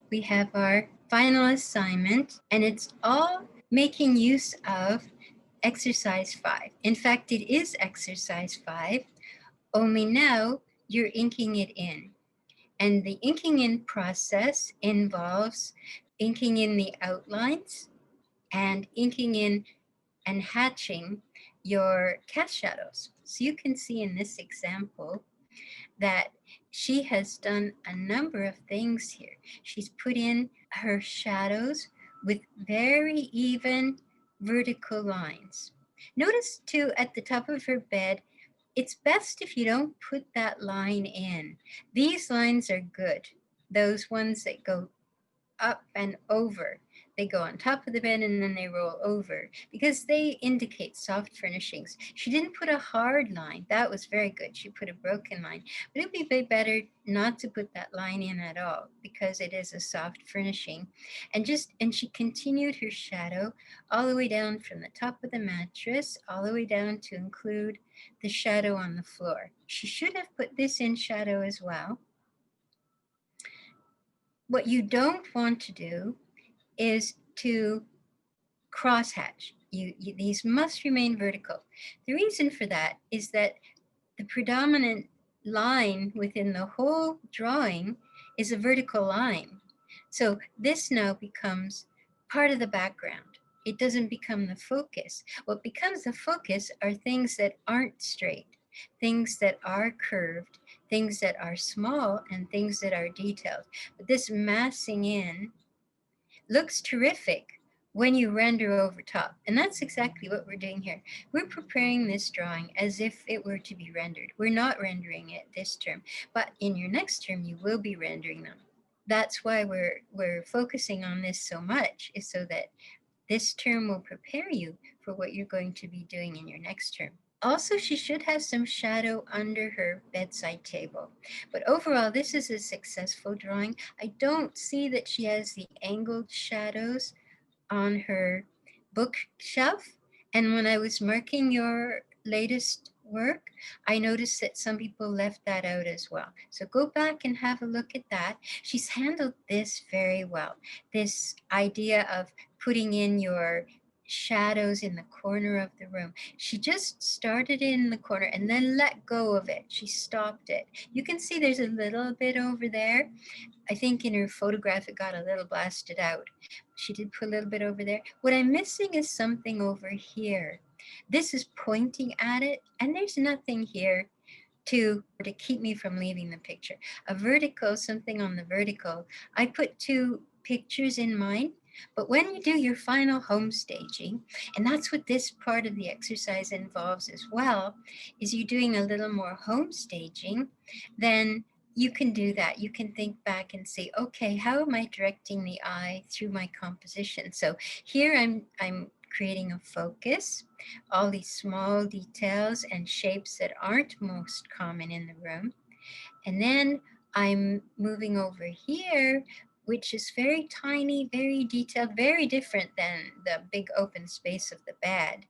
we have our final assignment, and it's all making use of exercise 5. In fact, it is exercise 5, only now you're inking it in. And the inking in process involves inking in the outlines and inking in and hatching your cast shadows. So you can see in this example that she has done a number of things here. She's put in her shadows with very even vertical lines. Notice too at the top of her bed, it's best if you don't put that line in. These lines are good. Those ones that go up and over. They go on top of the bed and then they roll over because they indicate soft furnishings. She didn't put a hard line. That was very good. She put a broken line. But it would be better not to put that line in at all because it is a soft furnishing. And she continued her shadow all the way down from the top of the mattress, all the way down to include the shadow on the floor. She should have put this in shadow as well. What you don't want to do is to crosshatch. These must remain vertical. The reason for that is that the predominant line within the whole drawing is a vertical line. So this now becomes part of the background. It doesn't become the focus. What becomes the focus are things that aren't straight, things that are curved, things that are small, and things that are detailed. But this massing in looks terrific when you render over top. And that's exactly what we're doing here. We're preparing this drawing as if it were to be rendered. We're not rendering it this term, but in your next term, you will be rendering them. That's why we're focusing on this so much, is so that this term will prepare you for what you're going to be doing in your next term. Also, she should have some shadow under her bedside table. But overall, this is a successful drawing. I don't see that she has the angled shadows on her bookshelf. And when I was marking your latest work, I noticed that some people left that out as well. So go back and have a look at that. She's handled this very well. This idea of putting in your shadows in the corner of the room. She just started in the corner and then let go of it. She stopped it. You can see there's a little bit over there. I think in her photograph it got a little blasted out. She did put a little bit over there. What I'm missing is something over here. This is pointing at it, and there's nothing here to keep me from leaving the picture. A vertical, something on the vertical. I put two pictures in mine, but when you do your final home staging, and that's what this part of the exercise involves as well, is you doing a little more home staging, then you can do that. You can think back and say, okay, how am I directing the eye through my composition? So here I'm creating a focus, all these small details and shapes that aren't most common in the room. And then I'm moving over here, which is very tiny, very detailed, very different than the big open space of the bed.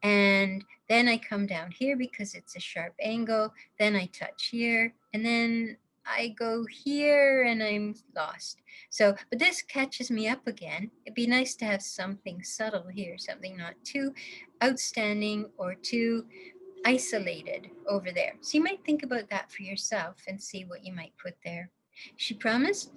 And then I come down here because it's a sharp angle. Then I touch here, and then I go here and I'm lost. So, but this catches me up again. It'd be nice to have something subtle here, something not too outstanding or too isolated over there. So you might think about that for yourself and see what you might put there. She promised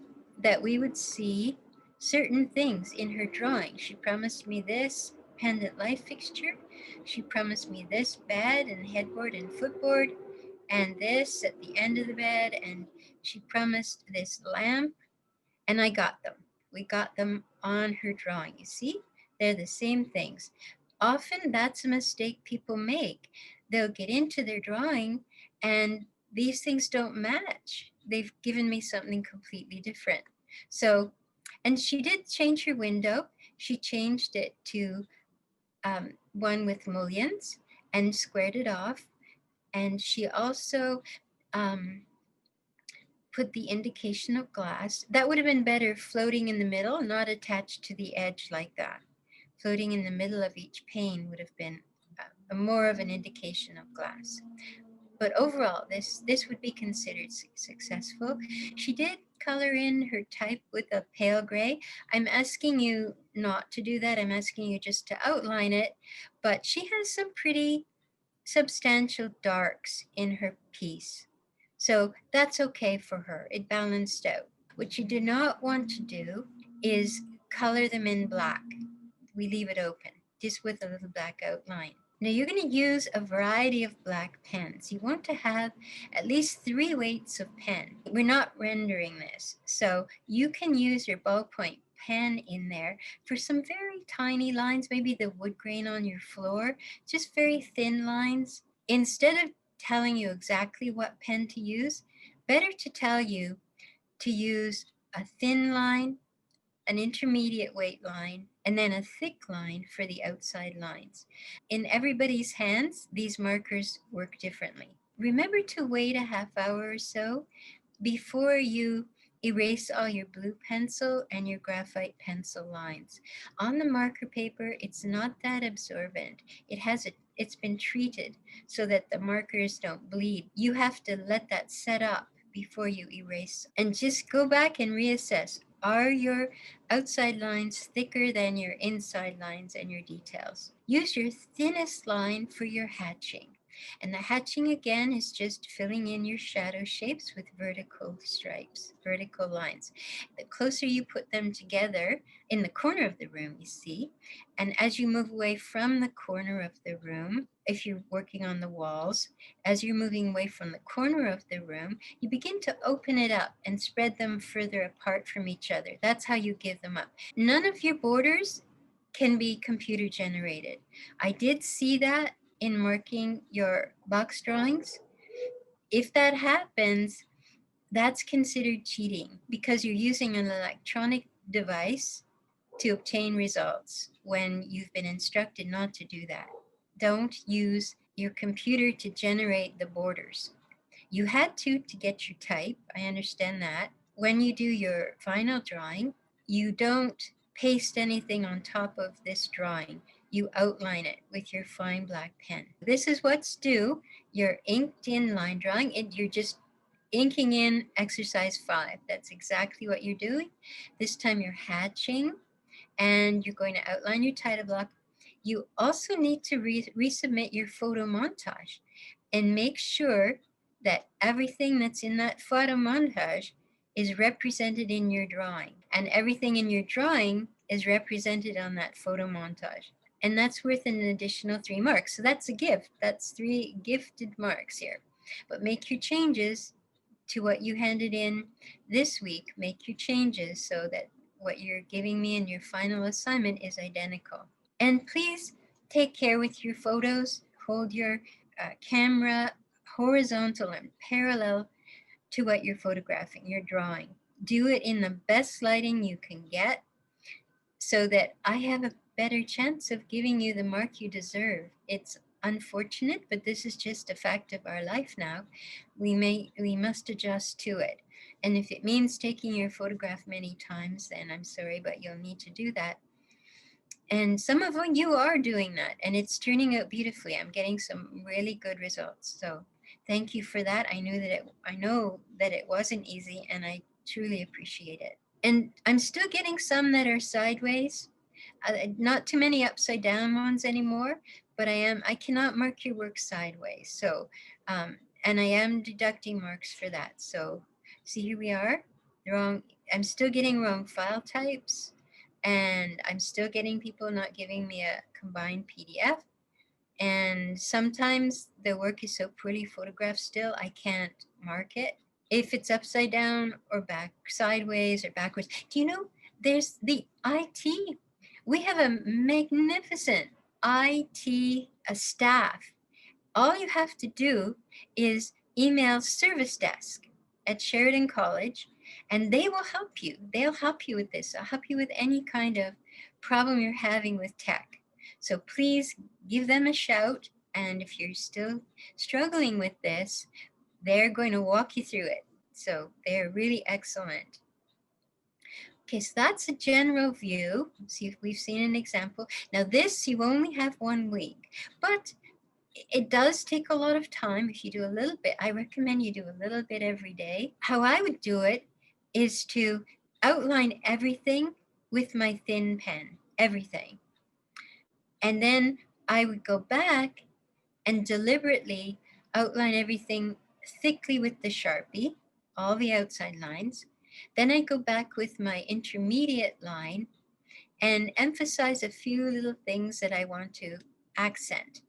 that we would see certain things in her drawing. She promised me this pendant light fixture. She promised me this bed and headboard and footboard and this at the end of the bed. And she promised this lamp, and I got them. We got them on her drawing. You see, they're the same things. Often that's a mistake people make. They'll get into their drawing and these things don't match. They've given me something completely different. So, and she did change her window. She changed it to one with mullions and squared it off. And she also put the indication of glass. That would have been better floating in the middle, not attached to the edge like that. Floating in the middle of each pane would have been more of an indication of glass. But overall, this would be considered successful. She did color in her type with a pale gray. I'm asking you not to do that. I'm asking you just to outline it. But she has some pretty substantial darks in her piece. So that's okay for her. It balanced out. What you do not want to do is color them in black. We leave it open, just with a little black outline. Now you're going to use a variety of black pens. You want to have at least 3 weights of pen. We're not rendering this, so you can use your ballpoint pen in there for some very tiny lines, maybe the wood grain on your floor, just very thin lines. Instead of telling you exactly what pen to use, better to tell you to use a thin line, an intermediate weight line, and then a thick line for the outside lines. In everybody's hands, these markers work differently. Remember to wait a half hour or so before you erase all your blue pencil and your graphite pencil lines. On the marker paper, it's not that absorbent. It's been treated so that the markers don't bleed. You have to let that set up before you erase. And just go back and reassess. Are your outside lines thicker than your inside lines and your details? Use your thinnest line for your hatching. And the hatching again is just filling in your shadow shapes with vertical stripes, vertical lines. The closer you put them together in the corner of the room, you see, and as you move away from the corner of the room, if you're working on the walls, as you're moving away from the corner of the room, you begin to open it up and spread them further apart from each other. That's how you give them up. None of your borders can be computer generated. I did see that in marking your box drawings. If that happens, that's considered cheating because you're using an electronic device to obtain results when you've been instructed not to do that. Don't use your computer to generate the borders. You had to get your type, I understand that. When you do your final drawing, you don't paste anything on top of this drawing. You outline it with your fine black pen. This is what's due. Your inked in line drawing, you're just inking in exercise 5. That's exactly what you're doing. This time you're hatching and you're going to outline your title block. You also need to resubmit your photo montage and make sure that everything that's in that photo montage is represented in your drawing, and everything in your drawing is represented on that photo montage. And that's worth an additional 3 marks. So that's a gift. That's 3 gifted marks here. But make your changes to what you handed in this week. Make your changes so that what you're giving me in your final assignment is identical. And please take care with your photos. Hold your camera horizontal and parallel to what you're photographing, you're drawing. Do it in the best lighting you can get so that I have a better chance of giving you the mark you deserve. It's unfortunate, but this is just a fact of our life now. We must adjust to it. And if it means taking your photograph many times, then I'm sorry, but you'll need to do that. And some of you are doing that, and it's turning out beautifully. I'm getting some really good results. So thank you for that. I know that it wasn't easy, and I truly appreciate it. And I'm still getting some that are sideways. Not too many upside down ones anymore, but I cannot mark your work sideways. So, and I am deducting marks for that. So see, here we are. I'm still getting wrong file types, and I'm still getting people not giving me a combined PDF. And sometimes the work is so poorly photographed still, I can't mark it. If it's upside down or back sideways or backwards. Do you know there's the IT? We have a magnificent IT staff. All you have to do is email service desk at Sheridan College, and they will help you. They'll help you with this. They'll help you with any kind of problem you're having with tech. So please give them a shout. And if you're still struggling with this, they're going to walk you through it. So they're really excellent. Okay, so that's a general view. See if we've seen an example. Now this, you only have 1 week, but It does take a lot of time if you do a little bit. I recommend you do a little bit every day. How I would do it is to outline everything with my thin pen, everything. And then I would go back and deliberately outline everything thickly with the Sharpie, all the outside lines. Then I go back with my intermediate line and emphasize a few little things that I want to accent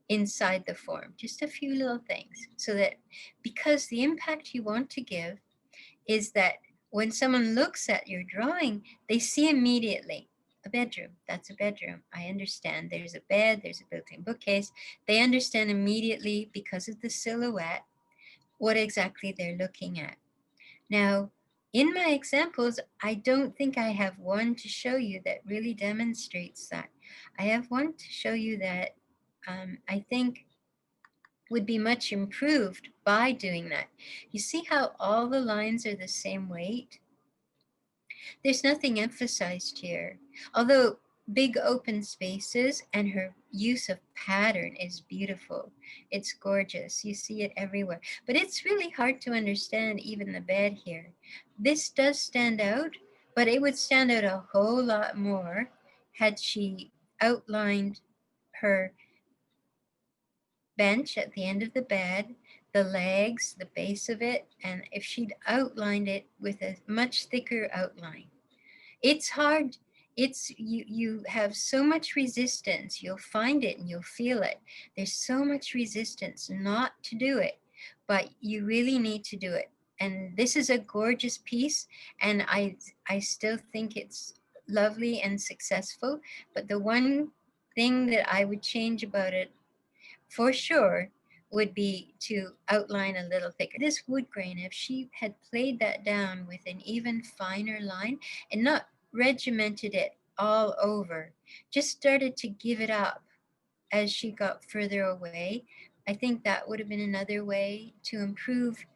inside the form, just a few little things, so that, because the impact you want to give is that when someone looks at your drawing, they see immediately a bedroom. That's a bedroom. I understand there's a bed, there's a built-in bookcase. They understand immediately, because of the silhouette, what exactly they're looking at. Now, in my examples, I don't think I have one to show you that really demonstrates that. I have one to show you that I think would be much improved by doing that. You see how all the lines are the same weight? There's nothing emphasized here, although big open spaces and her use of pattern is beautiful. It's gorgeous. You see it everywhere. But it's really hard to understand even the bed here. This does stand out, but it would stand out a whole lot more had she outlined her bench at the end of the bed, the legs, the base of it, and if she'd outlined it with a much thicker outline. It's hard. You have so much resistance. You'll find it and you'll feel it. There's so much resistance not to do it, but you really need to do it. And this is a gorgeous piece, and I still think it's lovely and successful. But the one thing that I would change about it for sure would be to outline a little thicker. This wood grain, if she had played that down with an even finer line and not regimented it all over, just started to give it up as she got further away, I think that would have been another way to improve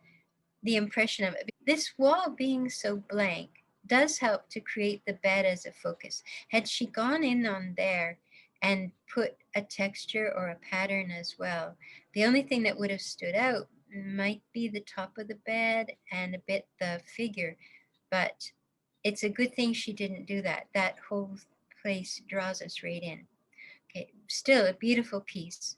the impression of it. This wall being so blank does help to create the bed as a focus. Had she gone in on there and put a texture or a pattern as well, the only thing that would have stood out might be the top of the bed and a bit the figure. But it's a good thing she didn't do that. That whole place draws us right in. Okay, still a beautiful piece.